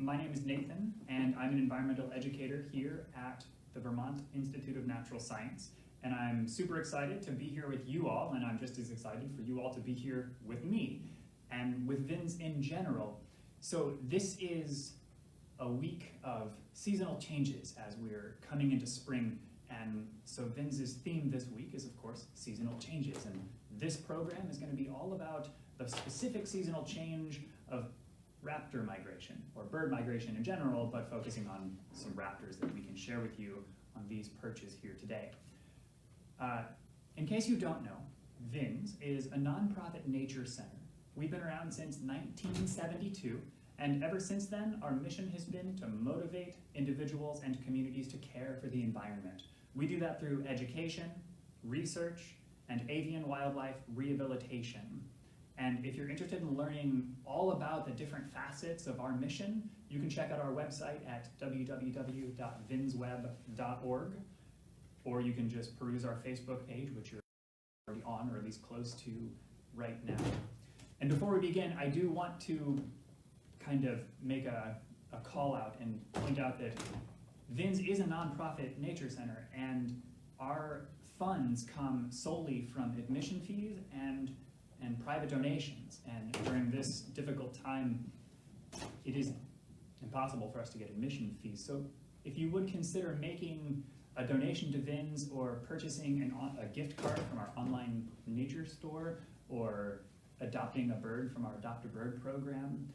My name is Nathan, and I'm an environmental educator here at the Vermont Institute of Natural Science. And I'm super excited to be here with you all, and I'm just as excited for you all to be here with me and with VINS in general. So this is a week of seasonal changes as we're coming into spring. And so VINS's theme this week is, of course, seasonal changes. And this program is going to be all about the specific seasonal change of raptor migration, or bird migration in general, but focusing on some raptors that we can share with you on these perches here today. In case you don't know, VINS is a nonprofit nature center. We've been around since 1972, and ever since then, our mission has been to motivate individuals and communities to care for the environment. We do that through education, research, and avian wildlife rehabilitation. And if you're interested in learning all about the different facets of our mission, you can check out our website at www.vinsweb.org, or you can just peruse our Facebook page, which you're already on, or at least close to right now. And before we begin, I do want to kind of make a call out and point out that VINS is a nonprofit nature center, and our funds come solely from admission fees and private donations. And during this difficult time, it is impossible for us to get admission fees. So if you would consider making a donation to VINS or purchasing a gift card from our online nature store, or adopting a bird from our Adopt a Bird program,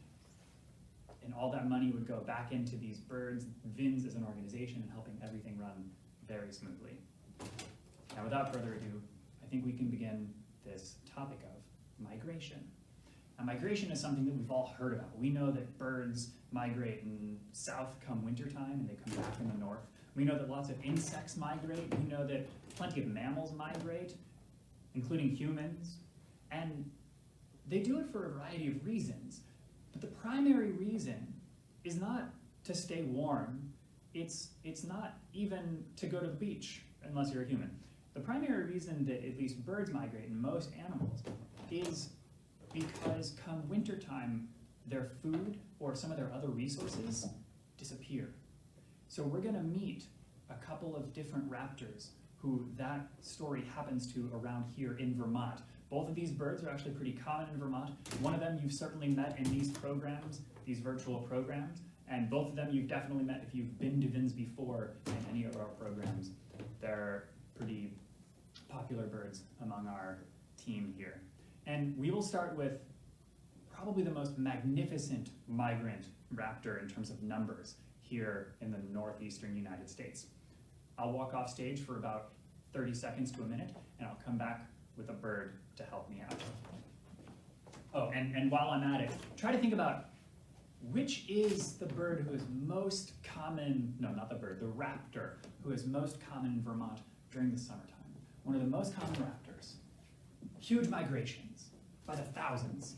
and all that money would go back into these birds, VINS as an organization, and helping everything run very smoothly. Now, without further ado, I think we can begin this topic of migration. Now, migration is something that we've all heard about. We know that birds migrate in south come wintertime, and they come back in the north. We know that lots of insects migrate. We know that plenty of mammals migrate, including humans. And they do it for a variety of reasons. But the primary reason is not to stay warm. It's not even to go to the beach, unless you're a human. The primary reason that at least birds migrate, and most animals, is because come wintertime, their food or some of their other resources disappear. So we're going to meet a couple of different raptors who that story happens to around here in Vermont. Both of these birds are actually pretty common in Vermont. One of them you've certainly met in these programs, these virtual programs, and both of them you've definitely met if you've been to VINS before in any of our programs. They're pretty popular birds among our team here. And we will start with probably the most magnificent migrant raptor in terms of numbers here in the northeastern United States. I'll walk off stage for about 30 seconds to a minute, and I'll come back with a bird to help me out. Oh, and while I'm at it, try to think about which is the bird who is most common, no, not the bird, the raptor who is most common in Vermont during the summertime. One of the most common raptors. Huge migrations by the thousands.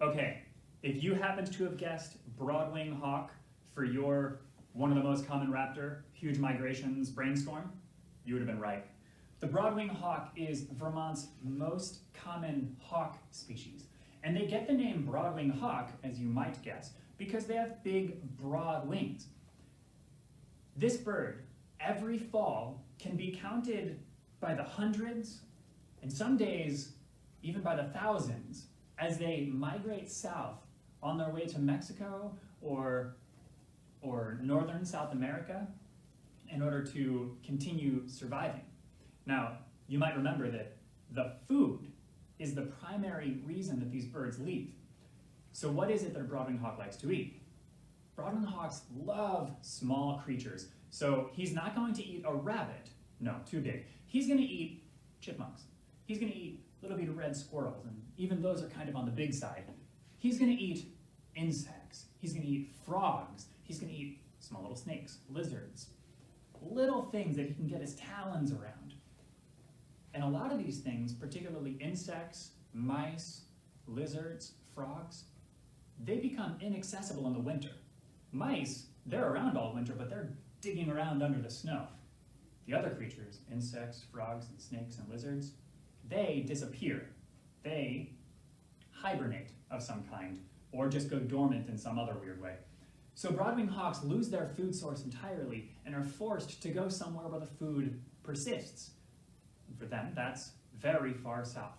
Okay, if you happened to have guessed broadwing hawk for your one of the most common raptor, huge migrations brainstorm, you would have been right. The broadwing hawk is Vermont's most common hawk species. And they get the name broadwing hawk, as you might guess, because they have big, broad wings. This bird, every fall, can be counted by the hundreds, and some days even by the thousands, as they migrate south on their way to Mexico or northern South America in order to continue surviving. Now, you might remember that the food is the primary reason that these birds leave. So what is it that a broadwing hawk likes to eat? Broadwing hawks love small creatures. So he's not going to eat a rabbit. No, too big. He's going to eat chipmunks. He's going to eat little bitty red squirrels, and even those are kind of on the big side. He's going to eat insects. He's going to eat frogs. He's going to eat small little snakes, lizards, little things that he can get his talons around. And a lot of these things, particularly insects, mice, lizards, frogs, they become inaccessible in the winter. Mice, they're around all winter, but they're digging around under the snow. The other creatures, insects, frogs, and snakes, and lizards, they disappear. They hibernate of some kind, or just go dormant in some other weird way. So broadwing hawks lose their food source entirely and are forced to go somewhere where the food persists. And for them, that's very far south.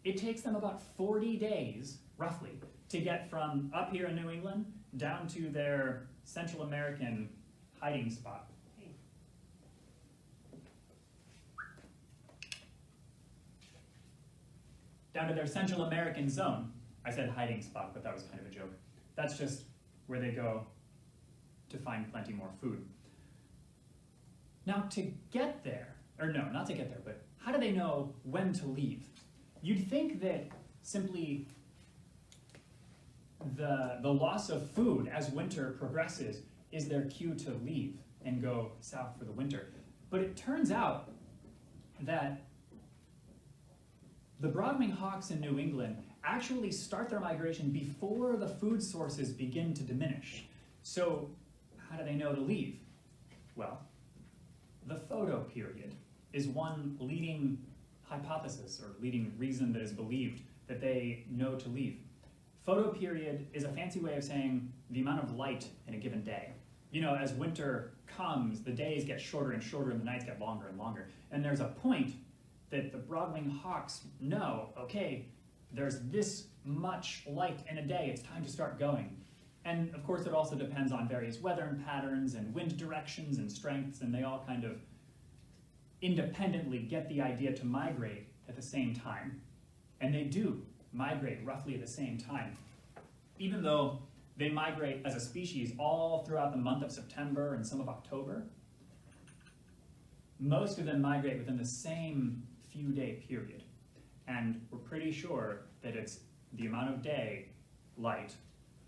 It takes them about 40 days, roughly, to get from up here in New England down to their Central American hiding spot. Down to their Central American zone. I said hiding spot, but that was kind of a joke. That's just where they go to find plenty more food. Now to get there, or no, not to get there, but how do they know when to leave? You'd think that simply the loss of food as winter progresses is their cue to leave and go south for the winter. But it turns out that the broadwing hawks in New England actually start their migration before the food sources begin to diminish. So how do they know to leave? Well, the photoperiod is one leading hypothesis or leading reason that is believed that they know to leave. Photoperiod is a fancy way of saying the amount of light in a given day. You know, as winter comes, the days get shorter and shorter and the nights get longer and longer. And there's a point that the broadwing hawks know, okay, there's this much light in a day, it's time to start going. And of course it also depends on various weather patterns and wind directions and strengths, and they all kind of independently get the idea to migrate at the same time. And they do migrate roughly at the same time. Even though they migrate as a species all throughout the month of September and some of October, most of them migrate within the same few-day period. And we're pretty sure that it's the amount of day light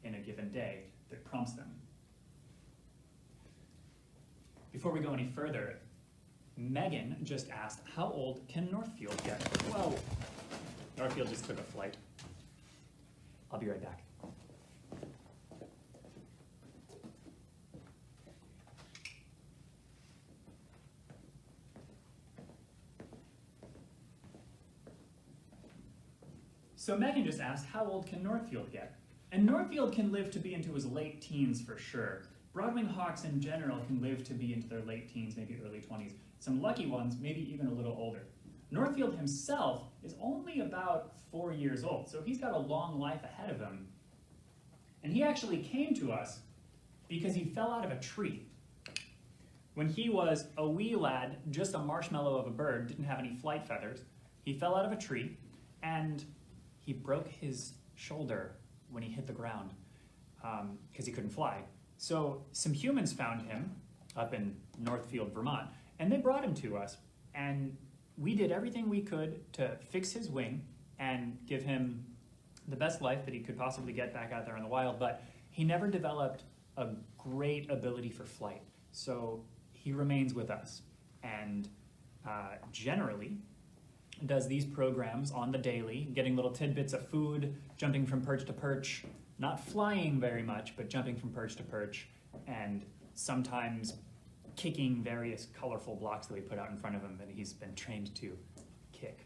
in a given day that prompts them. Before we go any further, Megan just asked, how old can Northfield get? Whoa, Northfield just took a flight. I'll be right back. So Megan just asked, how old can Northfield get? And Northfield can live to be into his late teens for sure. Broadwing hawks in general can live to be into their late teens, maybe early 20s. Some lucky ones, maybe even a little older. Northfield himself is only about 4 years old, so he's got a long life ahead of him. And he actually came to us because he fell out of a tree. When he was a wee lad, just a marshmallow of a bird, didn't have any flight feathers, he fell out of a tree and he broke his shoulder when he hit the ground because he couldn't fly. So some humans found him up in Northfield, Vermont, and they brought him to us. And we did everything we could to fix his wing and give him the best life that he could possibly get back out there in the wild, but he never developed a great ability for flight. So he remains with us and generally does these programs on the daily, getting little tidbits of food, jumping from perch to perch, not flying very much, but jumping from perch to perch, and sometimes kicking various colorful blocks that we put out in front of him that he's been trained to kick.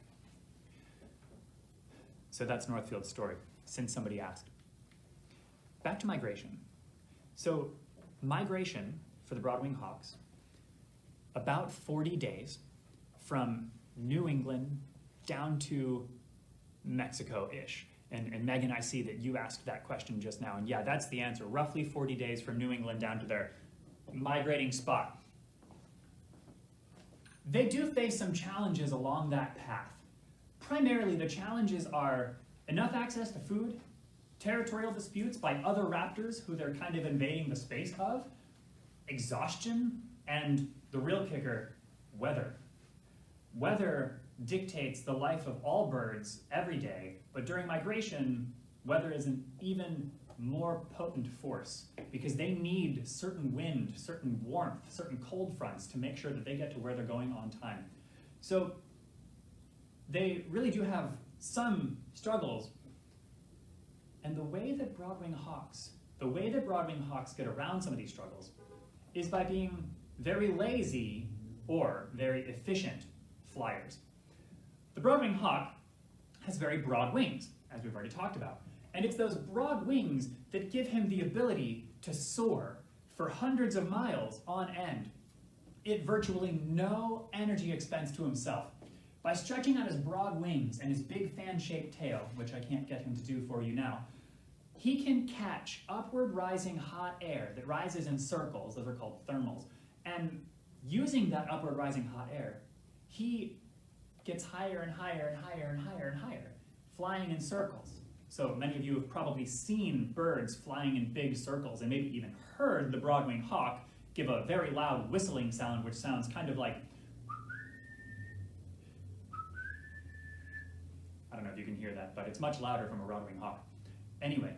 So that's Northfield's story, since somebody asked. Back to migration. So migration for the broadwing hawks, about 40 days from New England down to Mexico-ish. And Megan, I see that you asked that question just now, and yeah, that's the answer. Roughly 40 days from New England down to their migrating spot. They do face some challenges along that path. Primarily, the challenges are enough access to food, territorial disputes by other raptors who they're kind of invading the space of, exhaustion, and the real kicker, weather. Weather dictates the life of all birds every day, but during migration, weather is an even more potent force because they need certain wind, certain warmth, certain cold fronts to make sure that they get to where they're going on time. So they really do have some struggles. And the way that broadwing hawks get around some of these struggles is by being very lazy or very efficient flyers. The broadwing hawk has very broad wings, as we've already talked about. And it's those broad wings that give him the ability to soar for hundreds of miles on end at virtually no energy expense to himself. By stretching out his broad wings and his big fan-shaped tail, which I can't get him to do for you now, he can catch upward rising hot air that rises in circles, those are called thermals, and using that upward rising hot air, he gets higher and higher and higher and higher and higher, flying in circles. So many of you have probably seen birds flying in big circles and maybe even heard the broadwing hawk give a very loud whistling sound, which sounds kind of like, I don't know if you can hear that, but it's much louder from a broadwing hawk. Anyway,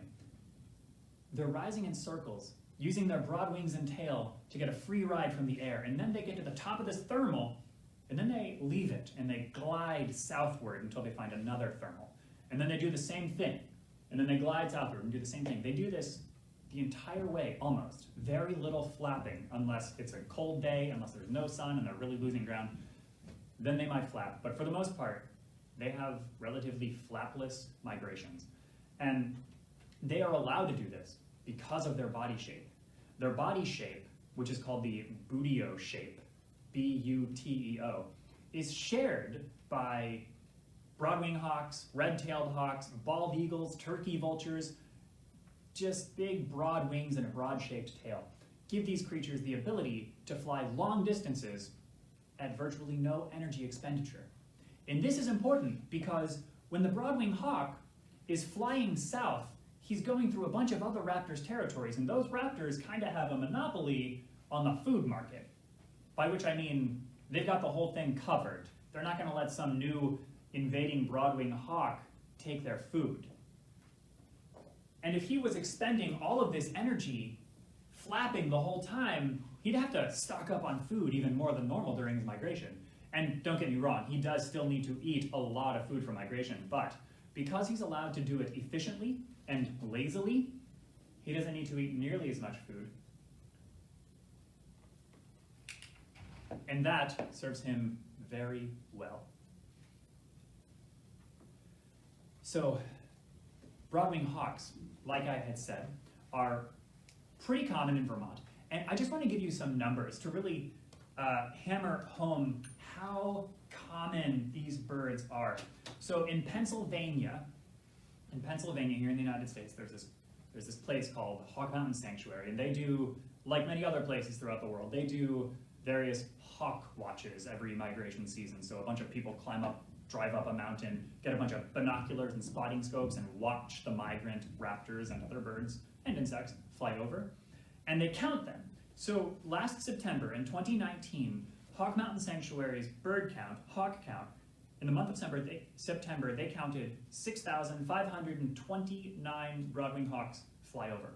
they're rising in circles, using their broad wings and tail to get a free ride from the air, and then they get to the top of this thermal, and then they leave it, and they glide southward until they find another thermal. And then they do the same thing, and then they glide southward and do the same thing. They do this the entire way, almost. Very little flapping, unless it's a cold day, unless there's no sun and they're really losing ground. Then they might flap, but for the most part, they have relatively flapless migrations. And they are allowed to do this because of their body shape. Their body shape, which is called the buteo shape, B-U-T-E-O, is shared by broadwing hawks, red-tailed hawks, bald eagles, turkey vultures. Just big broad wings and a broad-shaped tail give these creatures the ability to fly long distances at virtually no energy expenditure. And this is important because when the broadwing hawk is flying south, he's going through a bunch of other raptors' territories, and those raptors kind of have a monopoly on the food market, by which I mean they've got the whole thing covered. They're not going to let some new invading broadwing hawk take their food. And if he was expending all of this energy flapping the whole time, he'd have to stock up on food even more than normal during his migration. And don't get me wrong, he does still need to eat a lot of food for migration, but because he's allowed to do it efficiently and lazily, he doesn't need to eat nearly as much food. And that serves him very well. So, broadwing hawks, like I had said, are pretty common in Vermont. And I just want to give you some numbers to really hammer home how common these birds are. So in Pennsylvania here in the United States, there's this place called Hawk Mountain Sanctuary, and they do, like many other places throughout the world, they do various hawk watches every migration season. So a bunch of people drive up a mountain, get a bunch of binoculars and spotting scopes and watch the migrant raptors and other birds and insects fly over, and they count them. So last September in 2019, Hawk Mountain Sanctuary's bird count, hawk count, in the month of September, they counted 6,529 broadwing hawks fly over.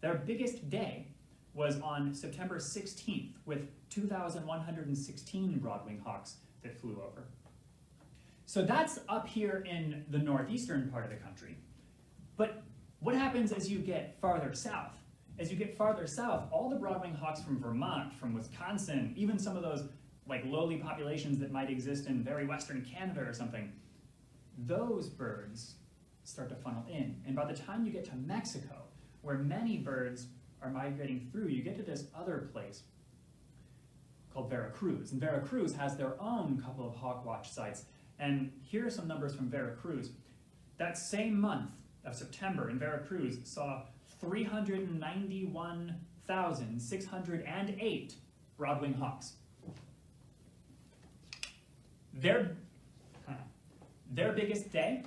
Their biggest day was on September 16th with 2,116 broadwing hawks that flew over. So that's up here in the northeastern part of the country. But what happens as you get farther south? As you get farther south, all the broadwing hawks from Vermont, from Wisconsin, even some of those like lowly populations that might exist in very western Canada or something, those birds start to funnel in. And by the time you get to Mexico, where many birds are migrating through, you get to this other place called Veracruz. And Veracruz has their own couple of hawk watch sites. And here are some numbers from Veracruz. That same month of September in Veracruz saw 391,608 broadwing hawks. Their biggest day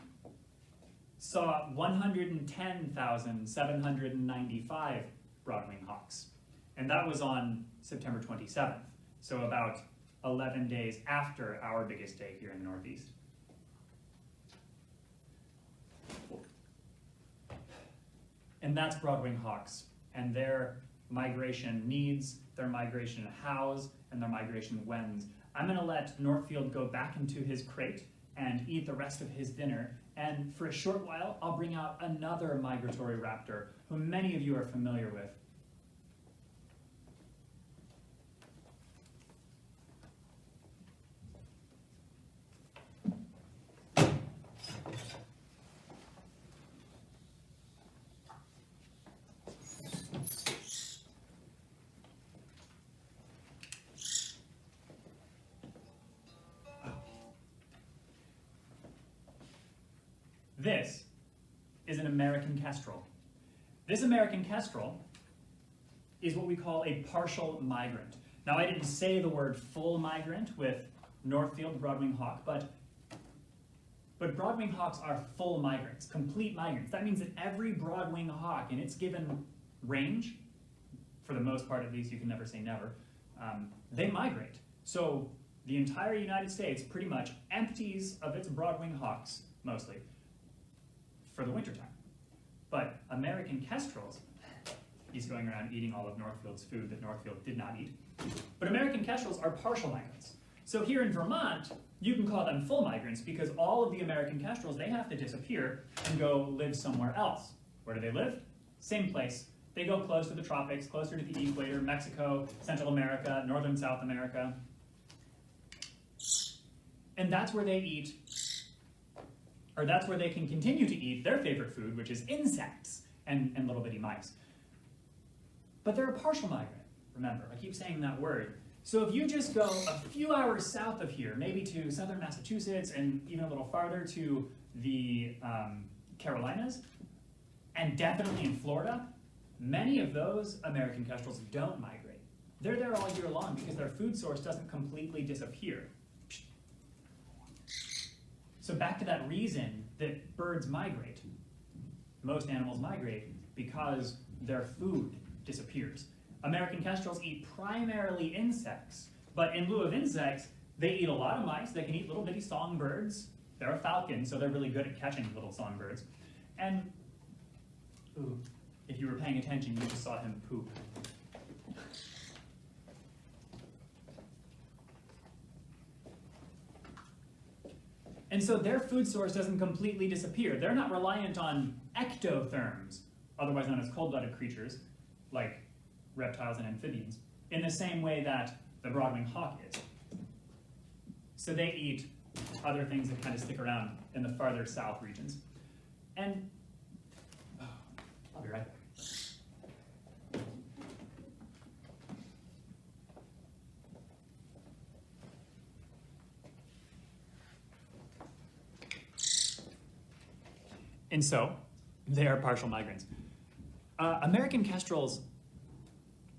saw 110,795 broadwing hawks. And that was on September 27th. So about 11 days after our biggest day here in the Northeast. And that's broad-winged hawks and their migration needs, their migration hows, and their migration whens. I'm going to let Northfield go back into his crate and eat the rest of his dinner, and for a short while, I'll bring out another migratory raptor who many of you are familiar with. This is an American kestrel. This American kestrel is what we call a partial migrant. Now, I didn't say the word full migrant with Northfield broad-winged hawk, but broad-winged hawks are full migrants, complete migrants. That means that every broad-winged hawk in its given range, for the most part at least, you can never say never, they migrate. So the entire United States pretty much empties of its broad-winged hawks, mostly, for the wintertime. But American kestrels, he's going around eating all of Northfield's food that Northfield did not eat. But American kestrels are partial migrants. So here in Vermont, you can call them full migrants because all of the American kestrels, they have to disappear and go live somewhere else. Where do they live? Same place. They go close to the tropics, closer to the equator, Mexico, Central America, Northern South America. And that's where they eat, or that's where they can continue to eat their favorite food, which is insects and little bitty mice. But they're a partial migrant, remember, I keep saying that word. So if you just go a few hours south of here, maybe to southern Massachusetts and even a little farther to the Carolinas, and definitely in Florida, many of those American kestrels don't migrate. They're there all year long because their food source doesn't completely disappear. So back to that reason that birds migrate. Most animals migrate because their food disappears. American kestrels eat primarily insects, but in lieu of insects, they eat a lot of mice. They can eat little bitty songbirds. They're a falcon, so they're really good at catching little songbirds. And, ooh, if you were paying attention, you just saw him poop. And so their food source doesn't completely disappear. They're not reliant on ectotherms, otherwise known as cold-blooded creatures, like reptiles and amphibians, in the same way that the broad-winged hawk is. So they eat other things that kind of stick around in the farther south regions. And I'll be right back. And so, they are partial migrants. American kestrels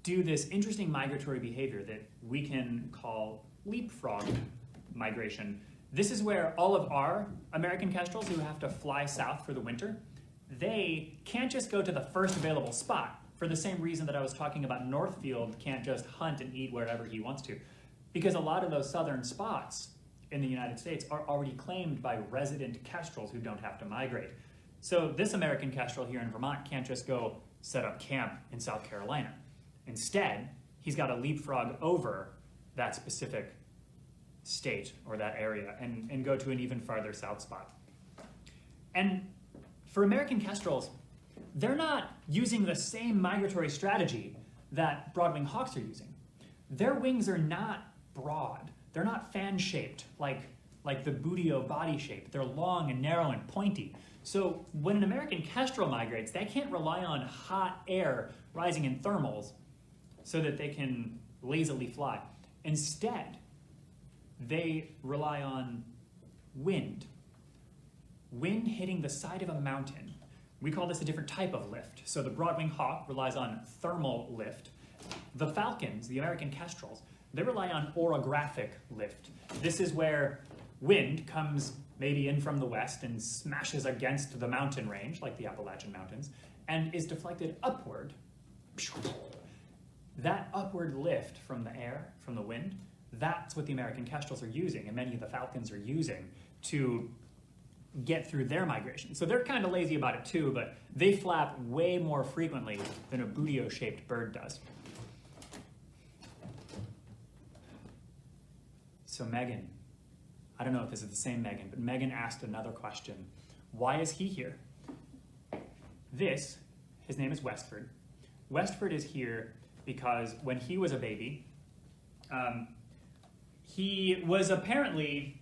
do this interesting migratory behavior that we can call leapfrog migration. This is where all of our American kestrels who have to fly south for the winter, they can't just go to the first available spot for the same reason that I was talking about Northfield can't just hunt and eat wherever he wants to. Because a lot of those southern spots in the United States are already claimed by resident kestrels who don't have to migrate. So this American kestrel here in Vermont can't just go set up camp in South Carolina. Instead, he's got to leapfrog over that specific state or that area and go to an even farther south spot. And for American kestrels, they're not using the same migratory strategy that broad-winged hawks are using. Their wings are not broad. They're not fan-shaped like the buteo body shape. They're long and narrow and pointy. So when an American kestrel migrates, they can't rely on hot air rising in thermals so that they can lazily fly. Instead, they rely on wind. Wind hitting the side of a mountain. We call this a different type of lift. So the broad-winged hawk relies on thermal lift. The falcons, the American kestrels, they rely on orographic lift. This is where wind comes maybe in from the west and smashes against the mountain range, like the Appalachian Mountains, and is deflected upward. That upward lift from the air, from the wind, That's what the American Kestrels are using, and many of the falcons are using to get through their migration. So they're kind of lazy about it too, but they flap way more frequently than a booty-o-shaped bird does. So Megan, I don't know if this is the same Megan, but Megan asked another question. Why is he here? His name is Westford. Westford is here because when he was a baby, he was apparently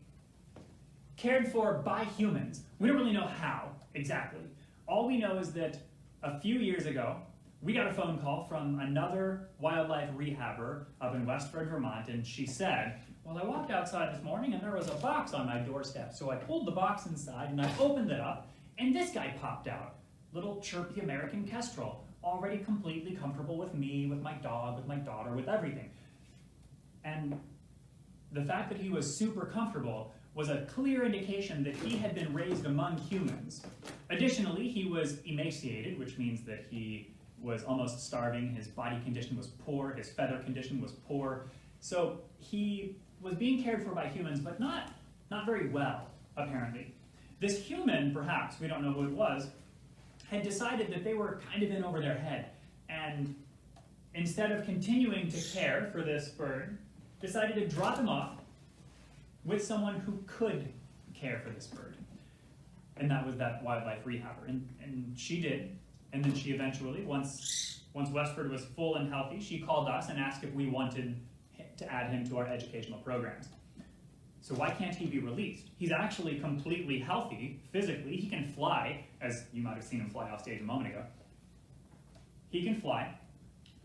cared for by humans. We don't really know how exactly. All we know is that a few years ago, we got a phone call from another wildlife rehabber up in Westford, Vermont, and she said, well, I walked outside this morning and there was a box on my doorstep. So I pulled the box inside and I opened it up, and this guy popped out. Little chirpy American Kestrel, already completely comfortable with me, with my dog, with my daughter, with everything. And the fact that he was super comfortable was a clear indication that he had been raised among humans. Additionally, he was emaciated, which means that he was almost starving, his body condition was poor, his feather condition was poor. So he was being cared for by humans, but not very well, apparently. This human, perhaps, we don't know who it was, had decided that they were kind of in over their head, and instead of continuing to care for this bird, decided to drop him off with someone who could care for this bird. And that was that wildlife rehabber. And she did. And then she eventually, once Westford was full and healthy, she called us and asked if we wanted to add him to our educational programs. So why can't he be released? He's actually completely healthy physically. He can fly, as you might have seen him fly off stage a moment ago. He can fly,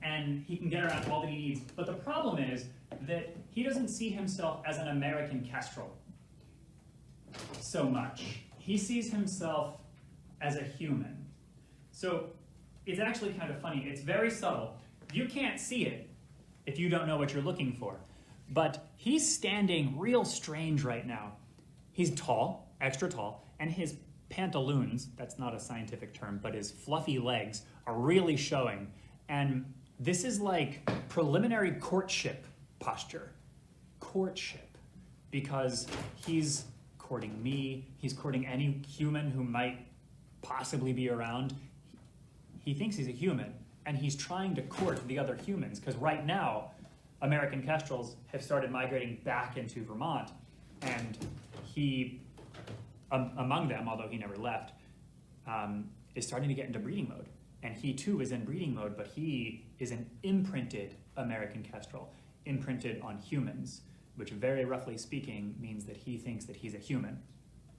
and he can get around all that he needs. But the problem is that he doesn't see himself as an American Kestrel so much. He sees himself as a human. So it's actually kind of funny. It's very subtle. You can't see it if you don't know what you're looking for. But he's standing real strange right now. He's tall, extra tall, and his pantaloons, that's not a scientific term, but his fluffy legs are really showing. And this is like preliminary courtship posture. Courtship. Because he's courting me, he's courting any human who might possibly be around. He thinks he's a human, and he's trying to court the other humans, because right now, American Kestrels have started migrating back into Vermont, and he, among them, although he never left, is starting to get into breeding mode. And he too is in breeding mode, but he is an imprinted American Kestrel, imprinted on humans, which very roughly speaking means that he thinks that he's a human,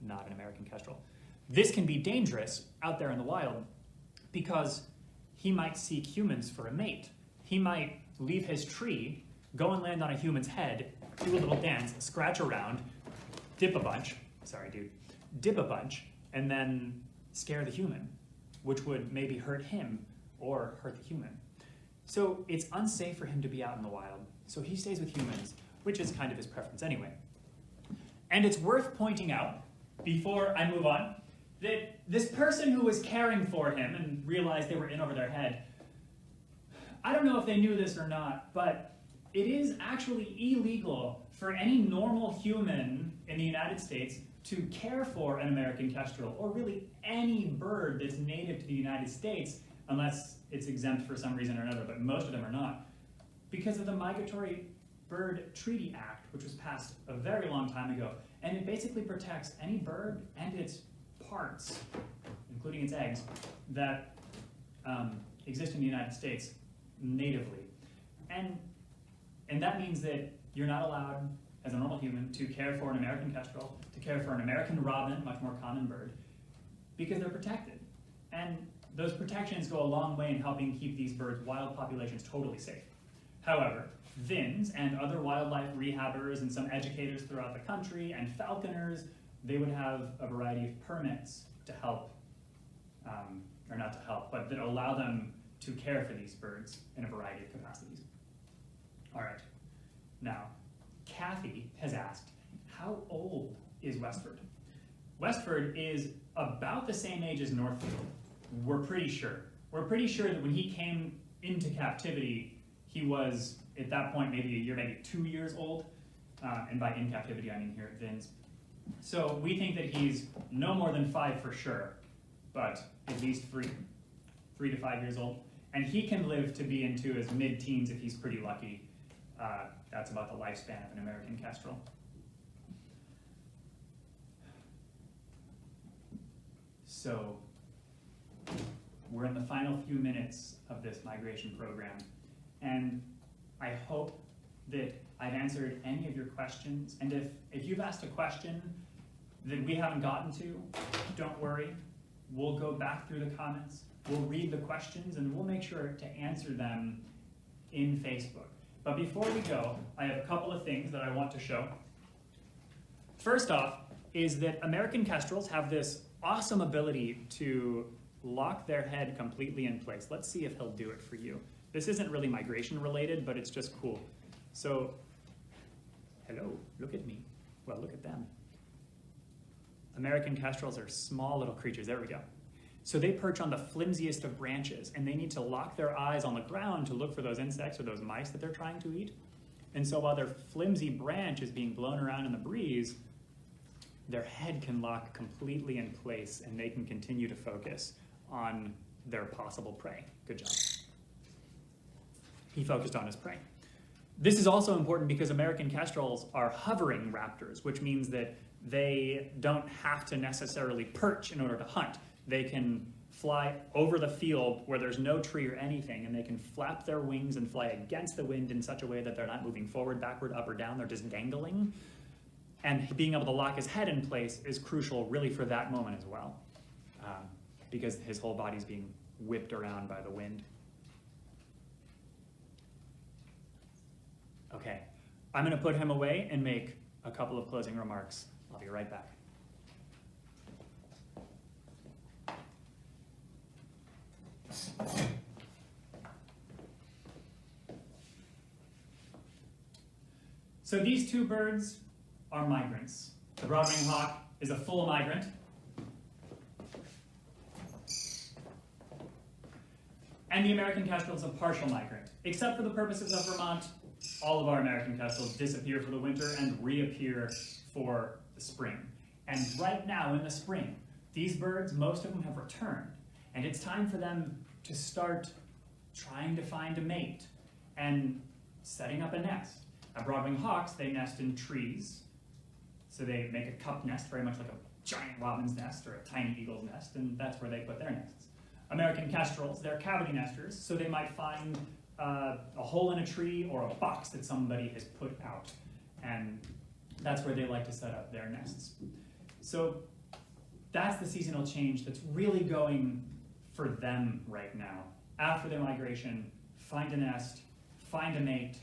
not an American Kestrel. This can be dangerous out there in the wild because he might seek humans for a mate. He might leave his tree, go and land on a human's head, do a little dance, scratch around, dip a bunch, and then scare the human, which would maybe hurt him or hurt the human. So it's unsafe for him to be out in the wild. So he stays with humans, which is kind of his preference anyway. And it's worth pointing out, before I move on, that this person who was caring for him and realized they were in over their head, I don't know if they knew this or not, but it is actually illegal for any normal human in the United States to care for an American Kestrel, or really any bird that's native to the United States, unless it's exempt for some reason or another, but most of them are not, because of the Migratory Bird Treaty Act, which was passed a very long time ago, and it basically protects any bird and its parts, including its eggs, that exist in the United States natively. And that means that you're not allowed, as a normal human, to care for an American Kestrel, to care for an American robin, much more common bird, because they're protected. And those protections go a long way in helping keep these birds' wild populations totally safe. However, VINs and other wildlife rehabbers and some educators throughout the country and falconers, they would have a variety of permits to help, or not to help, but that allow them to care for these birds in a variety of capacities. All right, now, Kathy has asked, how old is Westford? Westford is about the same age as Northfield, we're pretty sure. We're pretty sure that when he came into captivity, he was, at that point, maybe a year, maybe 2 years old. and by in captivity I mean here at Vin's. So we think that he's no more than 5 for sure, but at least 3 to 5 years old. And he can live to be into his mid-teens if he's pretty lucky. That's about the lifespan of an American Kestrel. So we're in the final few minutes of this migration program, and I hope that I've answered any of your questions. And if you've asked a question that we haven't gotten to, don't worry. We'll go back through the comments, we'll read the questions, and we'll make sure to answer them in Facebook. But before we go, I have a couple of things that I want to show. First off is that American Kestrels have this awesome ability to lock their head completely in place. Let's see if he'll do it for you. This isn't really migration related, but it's just cool. So, hello, look at me. Well, look at them. American Kestrels are small little creatures. There we go. So they perch on the flimsiest of branches, and they need to lock their eyes on the ground to look for those insects or those mice that they're trying to eat. And so while their flimsy branch is being blown around in the breeze, their head can lock completely in place, and they can continue to focus on their possible prey. Good job. He focused on his prey. This is also important because American Kestrels are hovering raptors, which means that they don't have to necessarily perch in order to hunt. They can fly over the field where there's no tree or anything, and they can flap their wings and fly against the wind in such a way that they're not moving forward, backward, up, or down. They're just dangling. And being able to lock his head in place is crucial really for that moment as well, because his whole body's being whipped around by the wind. Okay, I'm going to put him away and make a couple of closing remarks. I'll be right back. So these two birds are migrants. The broad-winged hawk is a full migrant. And the American Kestrel is a partial migrant. Except for the purposes of Vermont, all of our American Kestrels disappear for the winter and reappear for the spring. And right now in the spring, these birds, most of them have returned. And it's time for them to start trying to find a mate and setting up a nest. Now, broad-winged hawks, they nest in trees. So they make a cup nest, very much like a giant robin's nest or a tiny eagle's nest, and that's where they put their nests. American Kestrels, they're cavity nesters, so they might find a hole in a tree or a box that somebody has put out, and that's where they like to set up their nests. So that's the seasonal change that's really going for them right now. After their migration, find a nest, find a mate,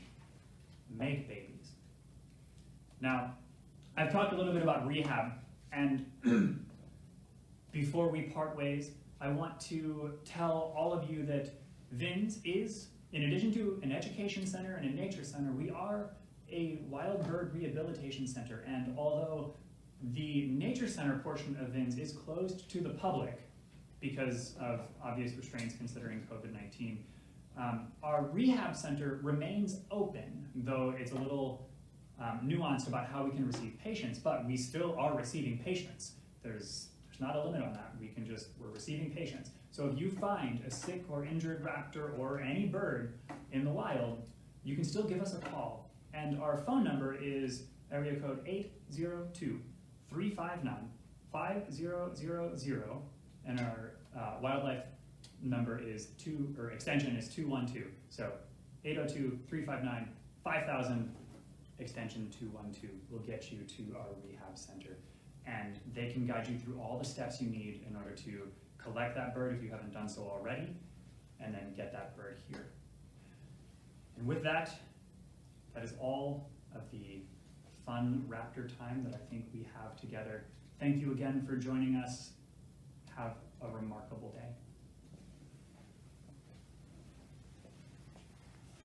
make babies. Now, I've talked a little bit about rehab, and before we part ways, I want to tell all of you that VINS is, in addition to an education center and a nature center, we are a wild bird rehabilitation center. And although the nature center portion of VINS is closed to the public because of obvious restraints considering COVID-19, our rehab center remains open, though it's a little nuanced about how we can receive patients, but we still are receiving patients. There's not a limit on that. We're receiving patients. So if you find a sick or injured raptor or any bird in the wild, you can still give us a call. And our phone number is area code 802-359-5000, and our wildlife number is extension is 212. So 802-359-5000, extension 212 will get you to our rehab center. And they can guide you through all the steps you need in order to collect that bird if you haven't done so already, and then get that bird here. And with that, that is all of the fun raptor time that I think we have together. Thank you again for joining us. Have a remarkable day.